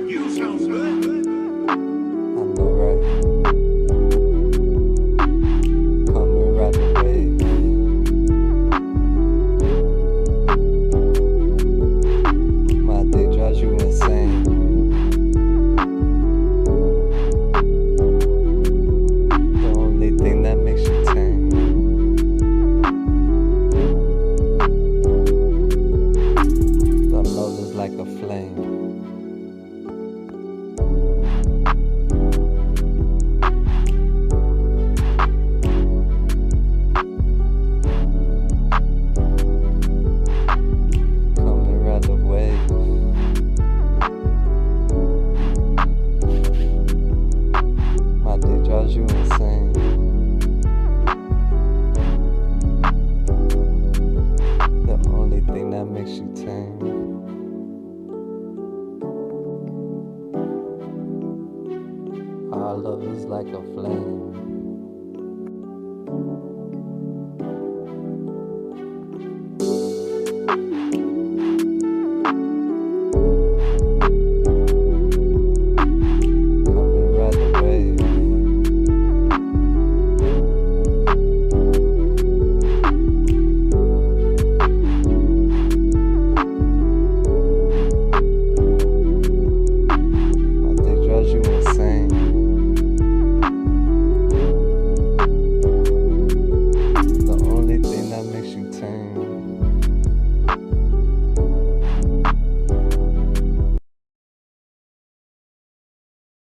You sounds good. I know, right? Come and ride the wave. My dick drives you insane. The only thing that makes you tame. The love is like a flame. Come and ride the wave. My dick drives you insane. The only thing that makes you tame. Our love is like a flame.